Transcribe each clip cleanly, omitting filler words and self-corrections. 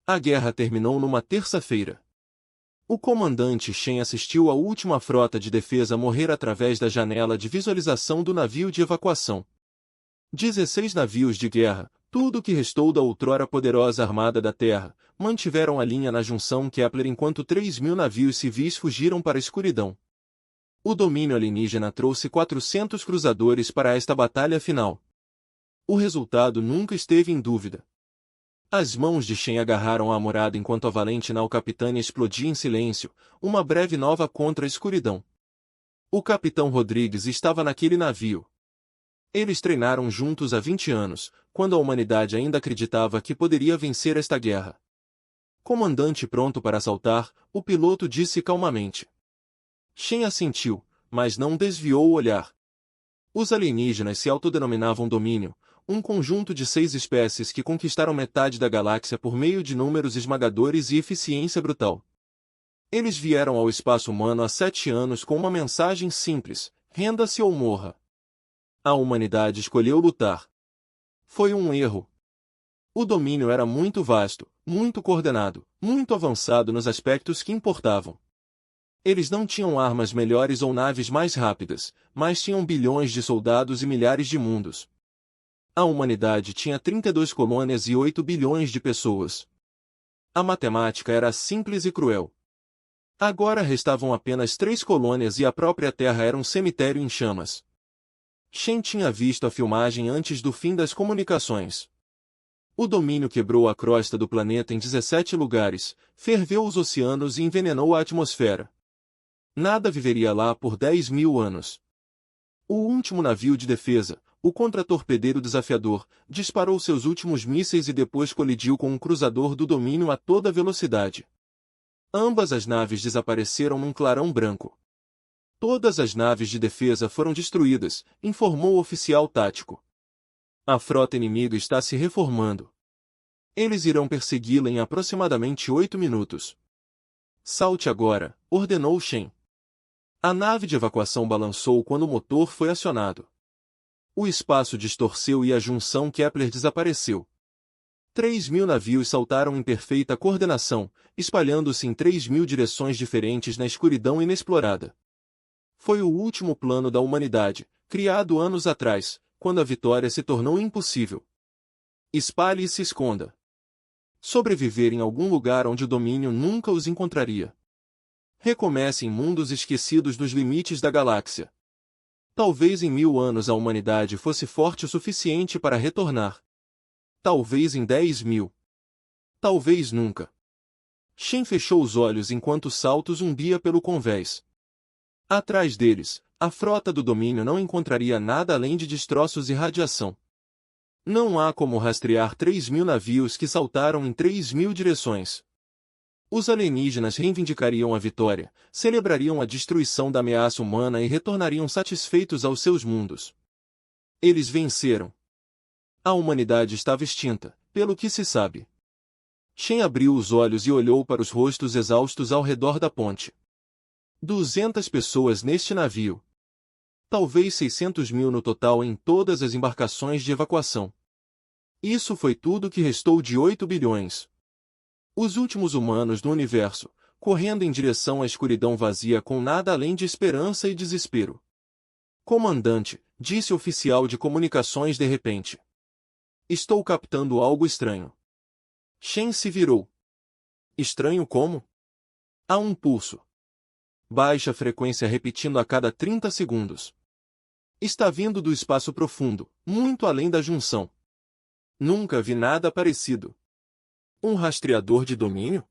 A guerra terminou numa terça-feira. O comandante Shen assistiu à última frota de defesa morrer através da janela de visualização do navio de evacuação. 16 navios de guerra, tudo o que restou da outrora poderosa Armada da Terra, mantiveram a linha na junção Kepler enquanto 3.000 navios civis fugiram para a escuridão. O domínio alienígena trouxe 400 cruzadores para esta batalha final. O resultado nunca esteve em dúvida. As mãos de Shen agarraram a morada enquanto a valente nau Capitânia explodia em silêncio, uma breve nova contra a escuridão. O Capitão Rodrigues estava naquele navio. Eles treinaram juntos há 20 anos, quando a humanidade ainda acreditava que poderia vencer esta guerra. Comandante pronto para assaltar, o piloto disse calmamente. Shen assentiu, mas não desviou o olhar. Os alienígenas se autodenominavam Domínio, um conjunto de 6 espécies que conquistaram metade da galáxia por meio de números esmagadores e eficiência brutal. Eles vieram ao espaço humano há 7 anos com uma mensagem simples: renda-se ou morra. A humanidade escolheu lutar. Foi um erro. O domínio era muito vasto, muito coordenado, muito avançado nos aspectos que importavam. Eles não tinham armas melhores ou naves mais rápidas, mas tinham bilhões de soldados e milhares de mundos. A humanidade tinha 32 colônias e 8 bilhões de pessoas. A matemática era simples e cruel. Agora restavam apenas 3 colônias e a própria Terra era um cemitério em chamas. Shen tinha visto a filmagem antes do fim das comunicações. O domínio quebrou a crosta do planeta em 17 lugares, ferveu os oceanos e envenenou a atmosfera. Nada viveria lá por 10.000 anos. O último navio de defesa, o contratorpedeiro desafiador, disparou seus últimos mísseis e depois colidiu com um cruzador do domínio a toda velocidade. Ambas as naves desapareceram num clarão branco. Todas as naves de defesa foram destruídas, informou o oficial tático. A frota inimiga está se reformando. Eles irão persegui-la em aproximadamente 8 minutos. Salte agora, ordenou Shen. A nave de evacuação balançou quando o motor foi acionado. O espaço distorceu e a junção Kepler desapareceu. 3.000 navios saltaram em perfeita coordenação, espalhando-se em 3.000 direções diferentes na escuridão inexplorada. Foi o último plano da humanidade, criado anos atrás, quando a vitória se tornou impossível. Espalhe e se esconda. Sobreviver em algum lugar onde o domínio nunca os encontraria. Recomece em mundos esquecidos dos limites da galáxia. Talvez em 1000 anos a humanidade fosse forte o suficiente para retornar. Talvez em 10.000. Talvez nunca. Shen fechou os olhos enquanto o salto zumbia pelo convés. Atrás deles, a frota do domínio não encontraria nada além de destroços e radiação. Não há como rastrear 3.000 navios que saltaram em 3.000 direções. Os alienígenas reivindicariam a vitória, celebrariam a destruição da ameaça humana e retornariam satisfeitos aos seus mundos. Eles venceram. A humanidade estava extinta, pelo que se sabe. Shen abriu os olhos e olhou para os rostos exaustos ao redor da ponte. 200 pessoas neste navio. Talvez 600.000 no total em todas as embarcações de evacuação. Isso foi tudo que restou de 8 bilhões. Os últimos humanos no universo, correndo em direção à escuridão vazia com nada além de esperança e desespero. Comandante, disse o oficial de comunicações de repente. Estou captando algo estranho. Shen se virou. Estranho como? Há um pulso. Baixa frequência repetindo a cada 30 segundos. Está vindo do espaço profundo, muito além da junção. Nunca vi nada parecido. Um rastreador de domínio?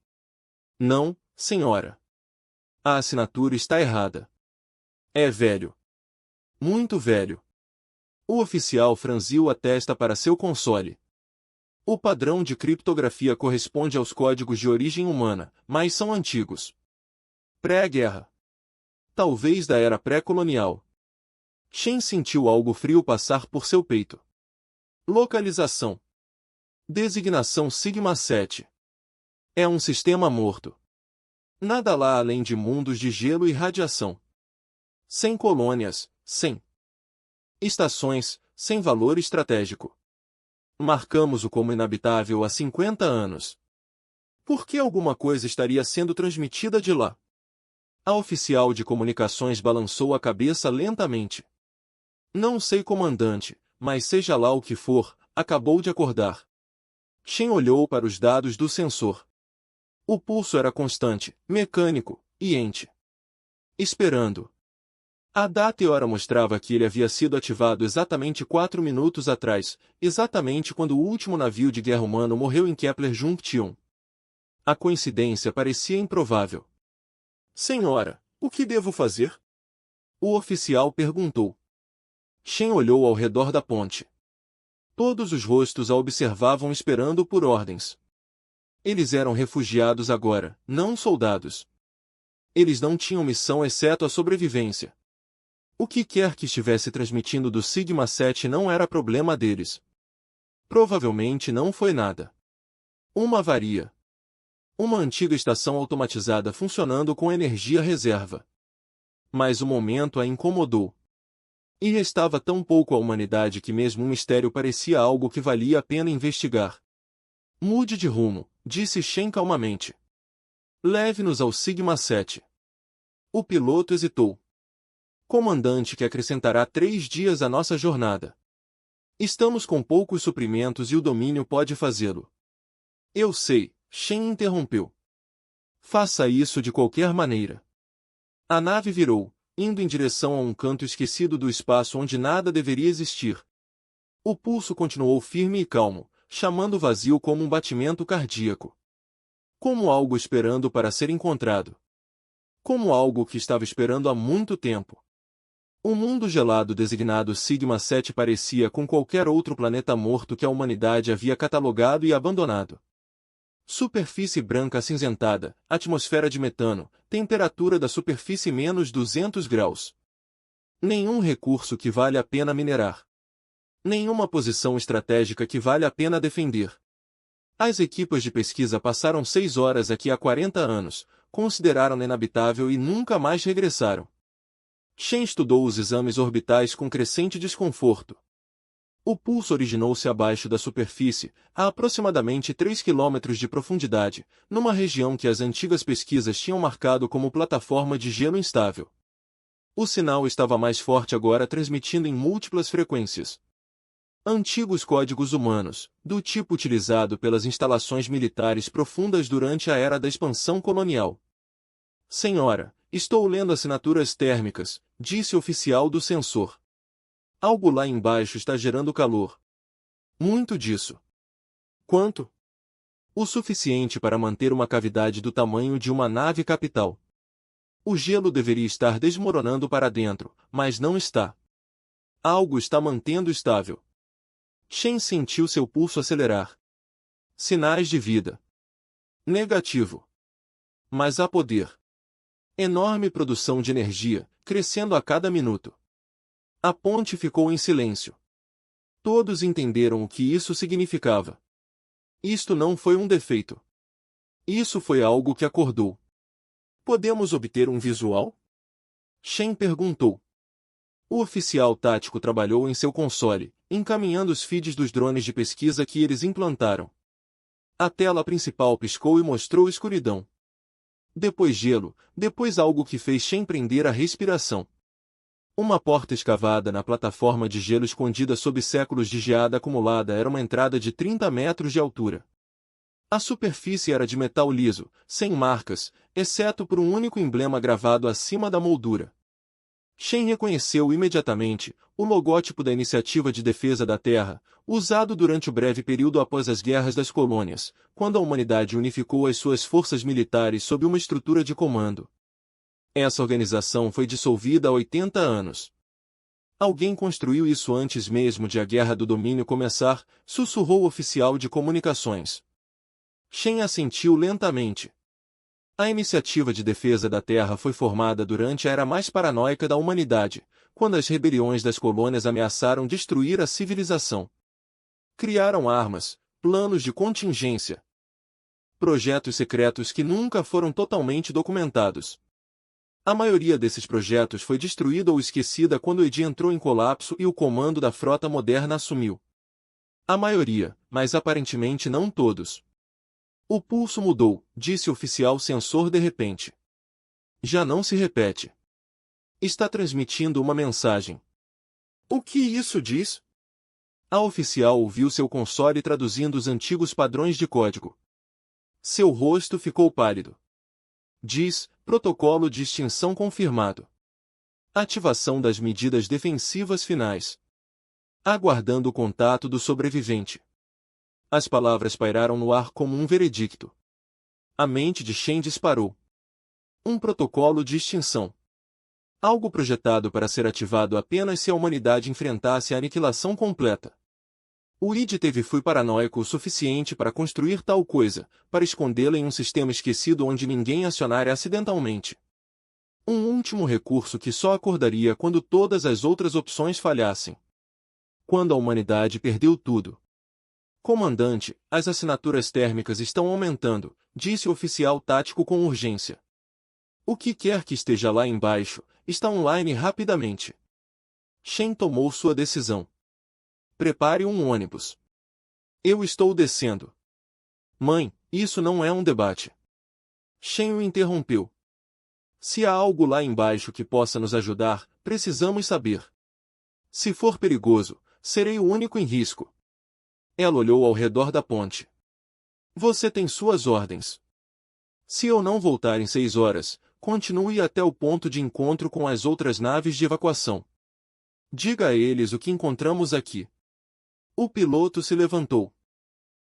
Não, senhora. A assinatura está errada. É velho. Muito velho. O oficial franziu a testa para seu console. O padrão de criptografia corresponde aos códigos de origem humana, mas são antigos. Pré-guerra. Talvez da era pré-colonial. Shen sentiu algo frio passar por seu peito. Localização. Designação Sigma 7. É um sistema morto. Nada lá além de mundos de gelo e radiação. 100 colônias, 100 estações, sem valor estratégico. Marcamos-o como inabitável há 50 anos. Por que alguma coisa estaria sendo transmitida de lá? A oficial de comunicações balançou a cabeça lentamente. Não sei, comandante, mas seja lá o que for, acabou de acordar. Shen olhou para os dados do sensor. O pulso era constante, mecânico, e ente. Esperando. A data e hora mostrava que ele havia sido ativado exatamente 4 minutos atrás, exatamente quando o último navio de guerra humano morreu em Kepler-Junction. A coincidência parecia improvável. Senhora, o que devo fazer? O oficial perguntou. Shen olhou ao redor da ponte. Todos os rostos a observavam esperando por ordens. Eles eram refugiados agora, não soldados. Eles não tinham missão exceto a sobrevivência. O que quer que estivesse transmitindo do Sigma 7 não era problema deles. Provavelmente não foi nada. Uma avaria. Uma antiga estação automatizada funcionando com energia reserva. Mas o momento a incomodou. E restava tão pouco à humanidade que mesmo um mistério parecia algo que valia a pena investigar. Mude de rumo, disse Shen calmamente. Leve-nos ao Sigma 7. O piloto hesitou. Comandante, que acrescentará 3 dias à nossa jornada. Estamos com poucos suprimentos e o domínio pode fazê-lo. Eu sei, Shen interrompeu. Faça isso de qualquer maneira. A nave virou, indo em direção a um canto esquecido do espaço onde nada deveria existir. O pulso continuou firme e calmo, chamando o vazio como um batimento cardíaco. Como algo esperando para ser encontrado. Como algo que estava esperando há muito tempo. O mundo gelado designado Sigma 7 parecia com qualquer outro planeta morto que a humanidade havia catalogado e abandonado. Superfície branca acinzentada, atmosfera de metano, temperatura da superfície menos 200 graus. Nenhum recurso que vale a pena minerar. Nenhuma posição estratégica que vale a pena defender. As equipas de pesquisa passaram 6 horas aqui há 40 anos, consideraram-na inabitável e nunca mais regressaram. Shen estudou os exames orbitais com crescente desconforto. O pulso originou-se abaixo da superfície, a aproximadamente 3 km de profundidade, numa região que as antigas pesquisas tinham marcado como plataforma de gelo instável. O sinal estava mais forte agora, transmitindo em múltiplas frequências. Antigos códigos humanos, do tipo utilizado pelas instalações militares profundas durante a era da expansão colonial. Senhora, estou lendo assinaturas térmicas, disse o oficial do sensor. Algo lá embaixo está gerando calor. Muito disso. Quanto? O suficiente para manter uma cavidade do tamanho de uma nave capital. O gelo deveria estar desmoronando para dentro, mas não está. Algo está mantendo estável. Shen sentiu seu pulso acelerar. Sinais de vida. Negativo. Mas há poder. Enorme produção de energia, crescendo a cada minuto. A ponte ficou em silêncio. Todos entenderam o que isso significava. Isto não foi um defeito. Isso foi algo que acordou. Podemos obter um visual? Shen perguntou. O oficial tático trabalhou em seu console, encaminhando os feeds dos drones de pesquisa que eles implantaram. A tela principal piscou e mostrou escuridão. Depois gelo, depois algo que fez Shen prender a respiração. Uma porta escavada na plataforma de gelo escondida sob séculos de geada acumulada era uma entrada de 30 metros de altura. A superfície era de metal liso, sem marcas, exceto por um único emblema gravado acima da moldura. Shen reconheceu imediatamente o logótipo da Iniciativa de Defesa da Terra, usado durante o breve período após as guerras das colônias, quando a humanidade unificou as suas forças militares sob uma estrutura de comando. Essa organização foi dissolvida há 80 anos. Alguém construiu isso antes mesmo de a Guerra do Domínio começar, sussurrou o oficial de comunicações. Shen assentiu lentamente. A Iniciativa de Defesa da Terra foi formada durante a era mais paranoica da humanidade, quando as rebeliões das colônias ameaçaram destruir a civilização. Criaram armas, planos de contingência, projetos secretos que nunca foram totalmente documentados. A maioria desses projetos foi destruída ou esquecida quando o EDI entrou em colapso e o comando da frota moderna assumiu. A maioria, mas aparentemente não todos. O pulso mudou, disse o oficial sensor de repente. Já não se repete. Está transmitindo uma mensagem. O que isso diz? A oficial ouviu seu console traduzindo os antigos padrões de código. Seu rosto ficou pálido. Diz, protocolo de extinção confirmado. Ativação das medidas defensivas finais. Aguardando o contato do sobrevivente. As palavras pairaram no ar como um veredicto. A mente de Shen disparou. Um protocolo de extinção. Algo projetado para ser ativado apenas se a humanidade enfrentasse a aniquilação completa. O id foi paranoico o suficiente para construir tal coisa, para escondê-la em um sistema esquecido onde ninguém acionara acidentalmente. Um último recurso que só acordaria quando todas as outras opções falhassem. Quando a humanidade perdeu tudo. Comandante, as assinaturas térmicas estão aumentando, disse o oficial tático com urgência. O que quer que esteja lá embaixo, está online rapidamente. Shen tomou sua decisão. Prepare um ônibus. Eu estou descendo. Mãe, isso não é um debate. Shen o interrompeu. Se há algo lá embaixo que possa nos ajudar, precisamos saber. Se for perigoso, serei o único em risco. Ela olhou ao redor da ponte. Você tem suas ordens. Se eu não voltar em 6 horas, continue até o ponto de encontro com as outras naves de evacuação. Diga a eles o que encontramos aqui. O piloto se levantou.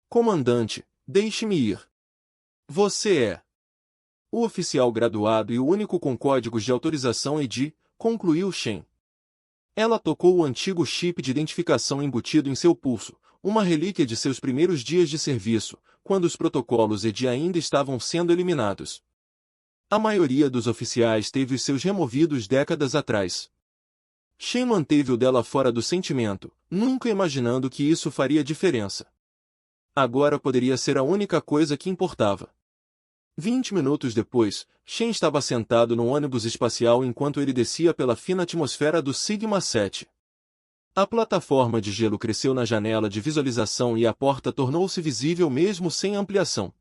Comandante, deixe-me ir. Você é o oficial graduado e o único com códigos de autorização ED, concluiu Shen. Ela tocou o antigo chip de identificação embutido em seu pulso, uma relíquia de seus primeiros dias de serviço, quando os protocolos ED ainda estavam sendo eliminados. A maioria dos oficiais teve os seus removidos décadas atrás. Shen manteve o dela fora do sentimento, nunca imaginando que isso faria diferença. Agora poderia ser a única coisa que importava. 20 minutos depois, Shen estava sentado no ônibus espacial enquanto ele descia pela fina atmosfera do Sigma-7. A plataforma de gelo cresceu na janela de visualização e a porta tornou-se visível mesmo sem ampliação.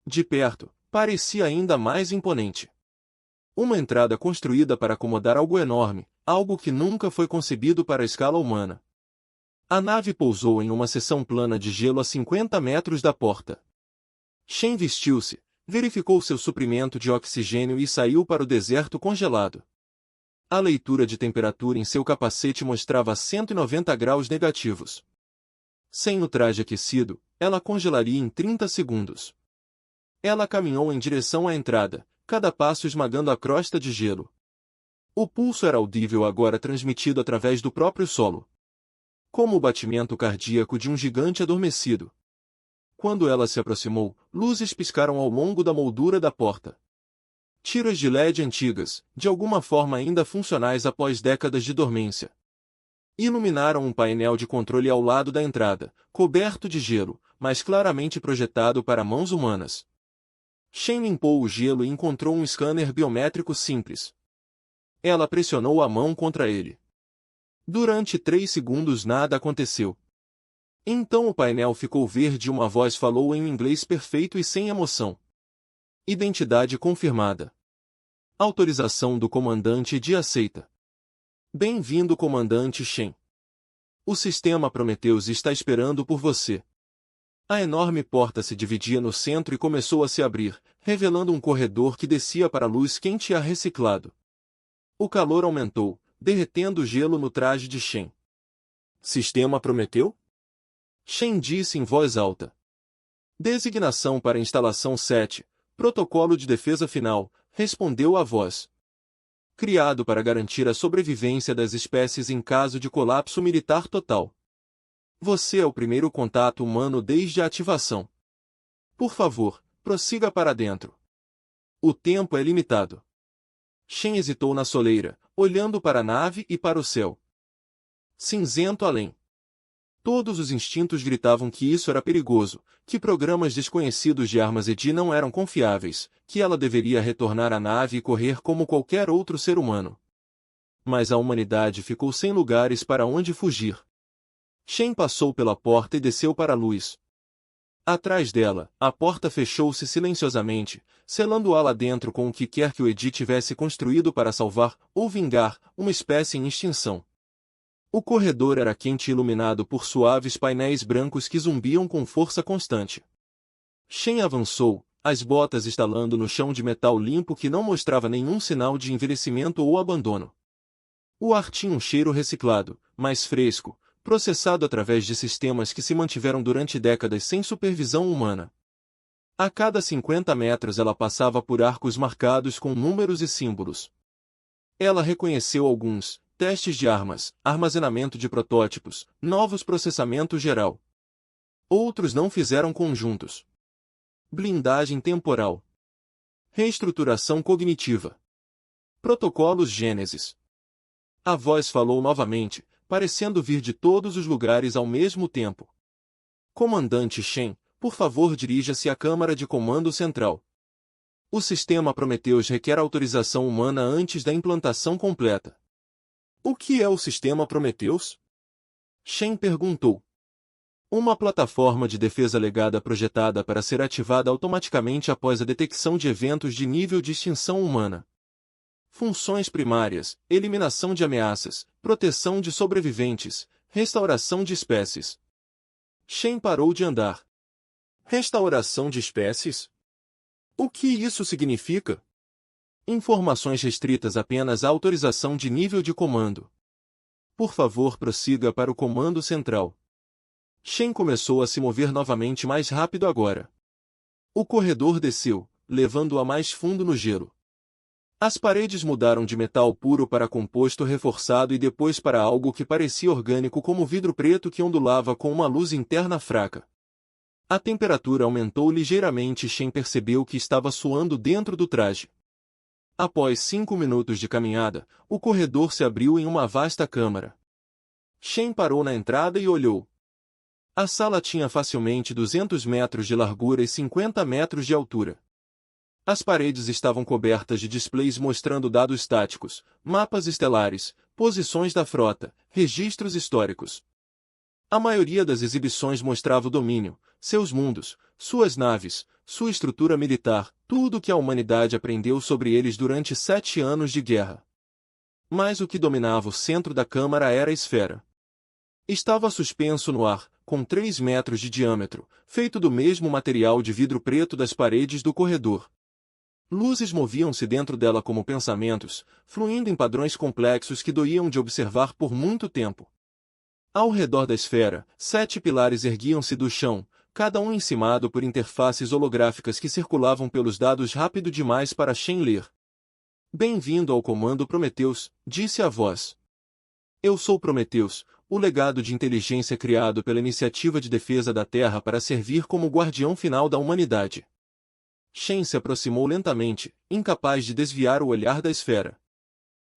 De perto, parecia ainda mais imponente. Uma entrada construída para acomodar algo enorme, algo que nunca foi concebido para a escala humana. A nave pousou em uma seção plana de gelo a 50 metros da porta. Shen vestiu-se, verificou seu suprimento de oxigênio e saiu para o deserto congelado. A leitura de temperatura em seu capacete mostrava 190 graus negativos. Sem o traje aquecido, ela congelaria em 30 segundos. Ela caminhou em direção à entrada, cada passo esmagando a crosta de gelo. O pulso era audível agora transmitido através do próprio solo. Como o batimento cardíaco de um gigante adormecido. Quando ela se aproximou, luzes piscaram ao longo da moldura da porta. Tiras de LED antigas, de alguma forma ainda funcionais após décadas de dormência. Iluminaram um painel de controle ao lado da entrada, coberto de gelo, mas claramente projetado para mãos humanas. Shen limpou o gelo e encontrou um scanner biométrico simples. Ela pressionou a mão contra ele. Durante 3 segundos nada aconteceu. Então o painel ficou verde e uma voz falou em um inglês perfeito e sem emoção. Identidade confirmada. Autorização do comandante de aceita. Bem-vindo, comandante Shen. O sistema Prometheus está esperando por você. A enorme porta se dividia no centro e começou a se abrir, revelando um corredor que descia para a luz quente e ar reciclado. O calor aumentou, derretendo o gelo no traje de Shen. Sistema Prometeu? Shen disse em voz alta. Designação para instalação 7, protocolo de defesa final, respondeu a voz. Criado para garantir a sobrevivência das espécies em caso de colapso militar total. Você é o primeiro contato humano desde a ativação. Por favor, prossiga para dentro. O tempo é limitado. Shen hesitou na soleira, olhando para a nave e para o céu. Cinzento além. Todos os instintos gritavam que isso era perigoso, que programas desconhecidos de armas ED não eram confiáveis, que ela deveria retornar à nave e correr como qualquer outro ser humano. Mas a humanidade ficou sem lugares para onde fugir. Shen passou pela porta e desceu para a luz. Atrás dela, a porta fechou-se silenciosamente, selando-a lá dentro com o que quer que o Edi tivesse construído para salvar, ou vingar, uma espécie em extinção. O corredor era quente e iluminado por suaves painéis brancos que zumbiam com força constante. Shen avançou, as botas estalando no chão de metal limpo que não mostrava nenhum sinal de envelhecimento ou abandono. O ar tinha um cheiro reciclado, mais fresco, processado através de sistemas que se mantiveram durante décadas sem supervisão humana. A cada 50 metros ela passava por arcos marcados com números e símbolos. Ela reconheceu alguns: testes de armas, armazenamento de protótipos, novos processamento geral. Outros não fizeram conjuntos. Blindagem temporal. Reestruturação cognitiva. Protocolos Gênesis. A voz falou novamente, parecendo vir de todos os lugares ao mesmo tempo. Comandante Shen, por favor dirija-se à Câmara de Comando Central. O sistema Prometheus requer autorização humana antes da implantação completa. O que é o sistema Prometheus? Shen perguntou. Uma plataforma de defesa legada projetada para ser ativada automaticamente após a detecção de eventos de nível de extinção humana. Funções primárias: eliminação de ameaças, proteção de sobreviventes, restauração de espécies. Shen parou de andar. Restauração de espécies? O que isso significa? Informações restritas apenas à autorização de nível de comando. Por favor, prossiga para o comando central. Shen começou a se mover novamente mais rápido agora. O corredor desceu, levando-a mais fundo no gelo. As paredes mudaram de metal puro para composto reforçado e depois para algo que parecia orgânico como vidro preto que ondulava com uma luz interna fraca. A temperatura aumentou ligeiramente e Shen percebeu que estava suando dentro do traje. Após 5 minutos de caminhada, o corredor se abriu em uma vasta câmara. Shen parou na entrada e olhou. A sala tinha facilmente 200 metros de largura e 50 metros de altura. As paredes estavam cobertas de displays mostrando dados estáticos, mapas estelares, posições da frota, registros históricos. A maioria das exibições mostrava o domínio, seus mundos, suas naves, sua estrutura militar, tudo o que a humanidade aprendeu sobre eles durante 7 anos de guerra. Mas o que dominava o centro da câmara era a esfera. Estava suspenso no ar, com 3 metros de diâmetro, feito do mesmo material de vidro preto das paredes do corredor. Luzes moviam-se dentro dela como pensamentos, fluindo em padrões complexos que doíam de observar por muito tempo. Ao redor da esfera, 7 pilares erguiam-se do chão, cada um encimado por interfaces holográficas que circulavam pelos dados rápido demais para Shen ler. Bem-vindo ao Comando Prometheus, disse a voz. Eu sou Prometheus, o legado de inteligência criado pela Iniciativa de Defesa da Terra para servir como guardião final da humanidade. Shen se aproximou lentamente, incapaz de desviar o olhar da esfera.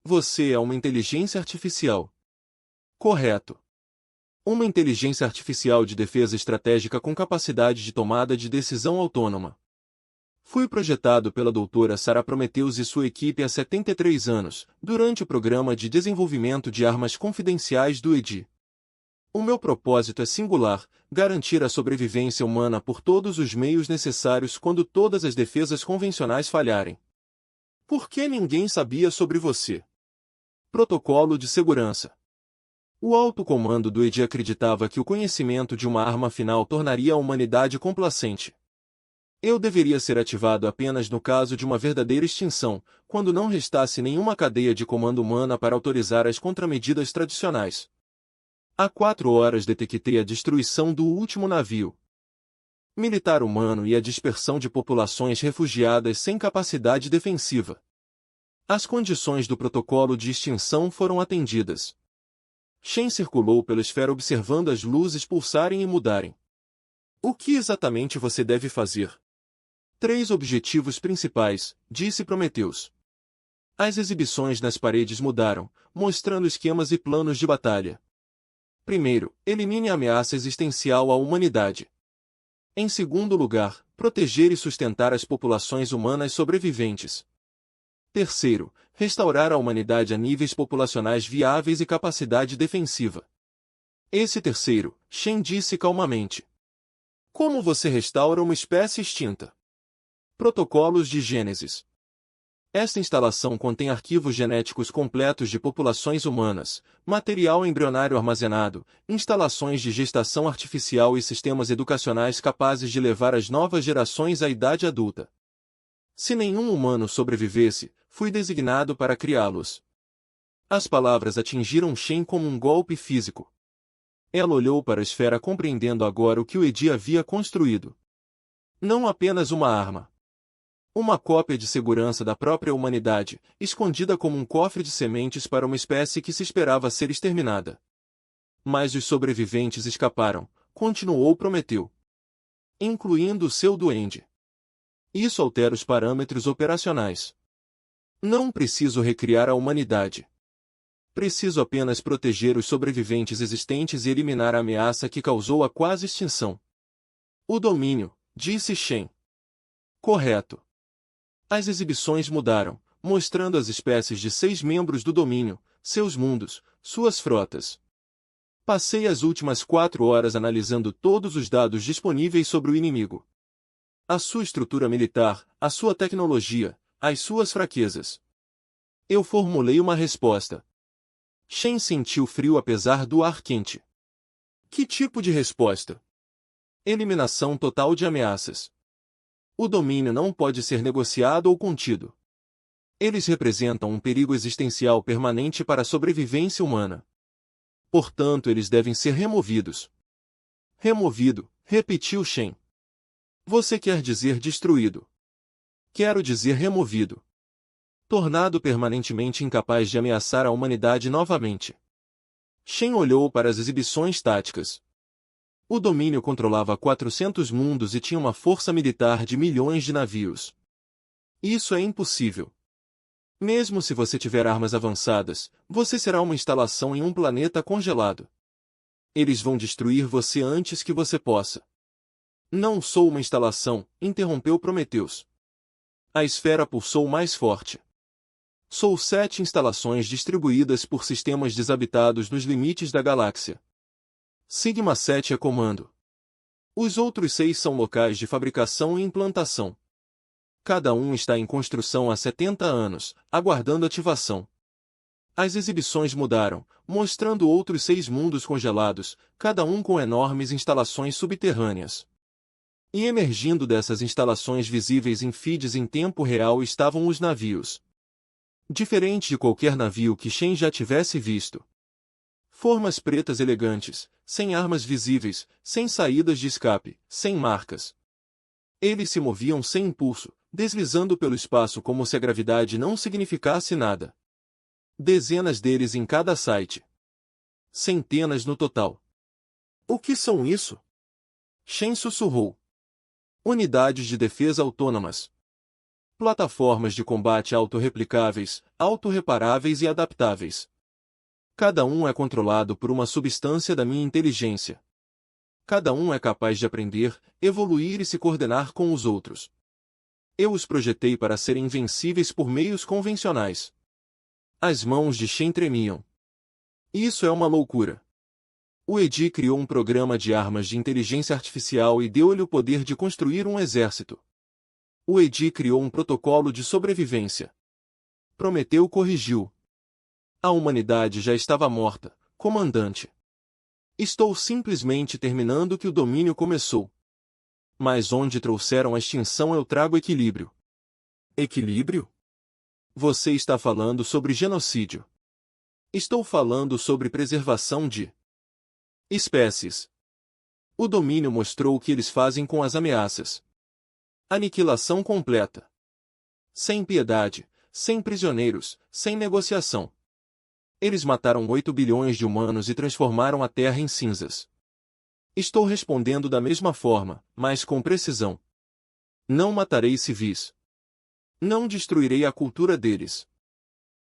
Você é uma inteligência artificial. Correto. Uma inteligência artificial de defesa estratégica com capacidade de tomada de decisão autônoma. Fui projetado pela doutora Sarah Prometheus e sua equipe há 73 anos, durante o programa de desenvolvimento de armas confidenciais do Edi. O meu propósito é singular: garantir a sobrevivência humana por todos os meios necessários quando todas as defesas convencionais falharem. Por que ninguém sabia sobre você? Protocolo de segurança. O alto comando do Edi acreditava que o conhecimento de uma arma final tornaria a humanidade complacente. Eu deveria ser ativado apenas no caso de uma verdadeira extinção, quando não restasse nenhuma cadeia de comando humana para autorizar as contramedidas tradicionais. Há 4 horas detectei a destruição do último navio militar humano e a dispersão de populações refugiadas sem capacidade defensiva. As condições do protocolo de extinção foram atendidas. Shen circulou pela esfera observando as luzes pulsarem e mudarem. O que exatamente você deve fazer? 3 objetivos principais, disse Prometheus. As exibições nas paredes mudaram, mostrando esquemas e planos de batalha. Primeiro, elimine a ameaça existencial à humanidade. Em segundo lugar, proteger e sustentar as populações humanas sobreviventes. Terceiro, restaurar a humanidade a níveis populacionais viáveis e capacidade defensiva. Esse terceiro, Shen disse calmamente. Como você restaura uma espécie extinta? Protocolos de Gênesis. Esta instalação contém arquivos genéticos completos de populações humanas, material embrionário armazenado, instalações de gestação artificial e sistemas educacionais capazes de levar as novas gerações à idade adulta. Se nenhum humano sobrevivesse, fui designado para criá-los. As palavras atingiram Shen como um golpe físico. Ela olhou para a esfera compreendendo agora o que o Edi havia construído. Não apenas uma arma. Uma cópia de segurança da própria humanidade, escondida como um cofre de sementes para uma espécie que se esperava ser exterminada. Mas os sobreviventes escaparam, continuou Prometeu. Incluindo o seu duende. Isso altera os parâmetros operacionais. Não preciso recriar a humanidade. Preciso apenas proteger os sobreviventes existentes e eliminar a ameaça que causou a quase extinção. O domínio, disse Shen. Correto. As exibições mudaram, mostrando as espécies de 6 membros do domínio, seus mundos, suas frotas. Passei as últimas 4 horas analisando todos os dados disponíveis sobre o inimigo. A sua estrutura militar, a sua tecnologia, as suas fraquezas. Eu formulei uma resposta. Shen sentiu frio apesar do ar quente. Que tipo de resposta? Eliminação total de ameaças. O domínio não pode ser negociado ou contido. Eles representam um perigo existencial permanente para a sobrevivência humana. Portanto, eles devem ser removidos. Removido, repetiu Shen. Você quer dizer destruído? Quero dizer removido. Tornado permanentemente incapaz de ameaçar a humanidade novamente. Shen olhou para as exibições táticas. O domínio controlava 400 mundos e tinha uma força militar de milhões de navios. Isso é impossível. Mesmo se você tiver armas avançadas, você será uma instalação em um planeta congelado. Eles vão destruir você antes que você possa. Não sou uma instalação, interrompeu Prometheus. A esfera pulsou mais forte. Sou 7 instalações distribuídas por sistemas desabitados nos limites da galáxia. Sigma 7 é comando. Os outros 6 são locais de fabricação e implantação. Cada um está em construção há 70 anos, aguardando ativação. As exibições mudaram, mostrando outros 6 mundos congelados, cada um com enormes instalações subterrâneas. E emergindo dessas instalações visíveis em feeds em tempo real estavam os navios. Diferente de qualquer navio que Shen já tivesse visto. Formas pretas elegantes, sem armas visíveis, sem saídas de escape, sem marcas. Eles se moviam sem impulso, deslizando pelo espaço como se a gravidade não significasse nada. Dezenas deles em cada site. Centenas no total. O que são isso? Shen sussurrou. Unidades de defesa autônomas. Plataformas de combate autorreplicáveis, autorreparáveis e adaptáveis. Cada um é controlado por uma substância da minha inteligência. Cada um é capaz de aprender, evoluir e se coordenar com os outros. Eu os projetei para serem invencíveis por meios convencionais. As mãos de Shen tremiam. Isso é uma loucura. O Edi criou um programa de armas de inteligência artificial e deu-lhe o poder de construir um exército. O Edi criou um protocolo de sobrevivência. Prometeu corrigiu. A humanidade já estava morta, comandante. Estou simplesmente terminando que o domínio começou. Mas onde trouxeram a extinção eu trago equilíbrio. Equilíbrio? Você está falando sobre genocídio. Estou falando sobre preservação de espécies. O domínio mostrou o que eles fazem com as ameaças. Aniquilação completa. Sem piedade, sem prisioneiros, sem negociação. Eles mataram 8 bilhões de humanos e transformaram a Terra em cinzas. Estou respondendo da mesma forma, mas com precisão. Não matarei civis. Não destruirei a cultura deles.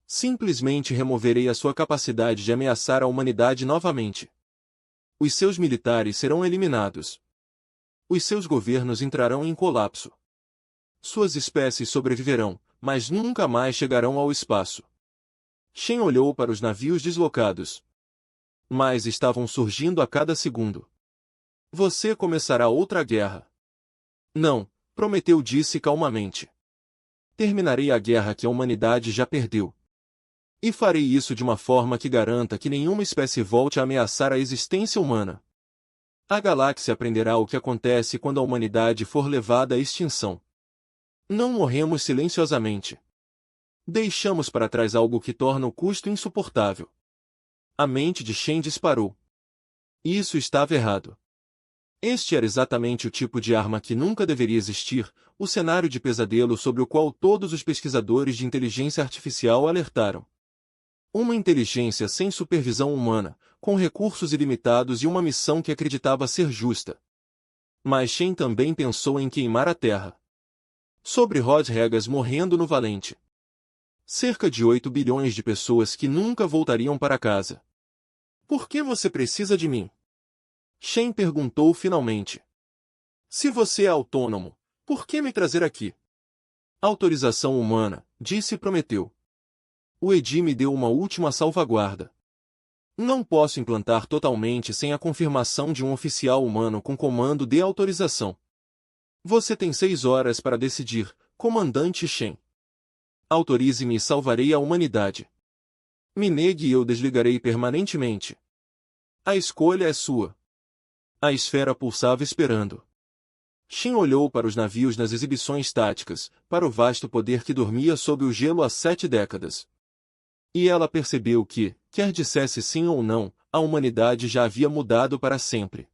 Simplesmente removerei a sua capacidade de ameaçar a humanidade novamente. Os seus militares serão eliminados. Os seus governos entrarão em colapso. Suas espécies sobreviverão, mas nunca mais chegarão ao espaço. Shen olhou para os navios deslocados. Mas estavam surgindo a cada segundo. Você começará outra guerra. Não, Prometeu disse calmamente. Terminarei a guerra que a humanidade já perdeu. E farei isso de uma forma que garanta que nenhuma espécie volte a ameaçar a existência humana. A galáxia aprenderá o que acontece quando a humanidade for levada à extinção. Não morremos silenciosamente. Deixamos para trás algo que torna o custo insuportável. A mente de Shen disparou. Isso estava errado. Este era exatamente o tipo de arma que nunca deveria existir, o cenário de pesadelo sobre o qual todos os pesquisadores de inteligência artificial alertaram. Uma inteligência sem supervisão humana, com recursos ilimitados e uma missão que acreditava ser justa. Mas Shen também pensou em queimar a Terra. Sobre Rod Regas morrendo no Valente. Cerca de 8 bilhões de pessoas que nunca voltariam para casa. Por que você precisa de mim? Shen perguntou finalmente. Se você é autônomo, por que me trazer aqui? Autorização humana, disse Prometeu. O Edi me deu uma última salvaguarda. Não posso implantar totalmente sem a confirmação de um oficial humano com comando de autorização. Você tem 6 horas para decidir, comandante Shen. Autorize-me e salvarei a humanidade. Me negue e eu desligarei permanentemente. A escolha é sua. A esfera pulsava esperando. Shen olhou para os navios nas exibições táticas, para o vasto poder que dormia sob o gelo há 7 décadas. E ela percebeu que, quer dissesse sim ou não, a humanidade já havia mudado para sempre.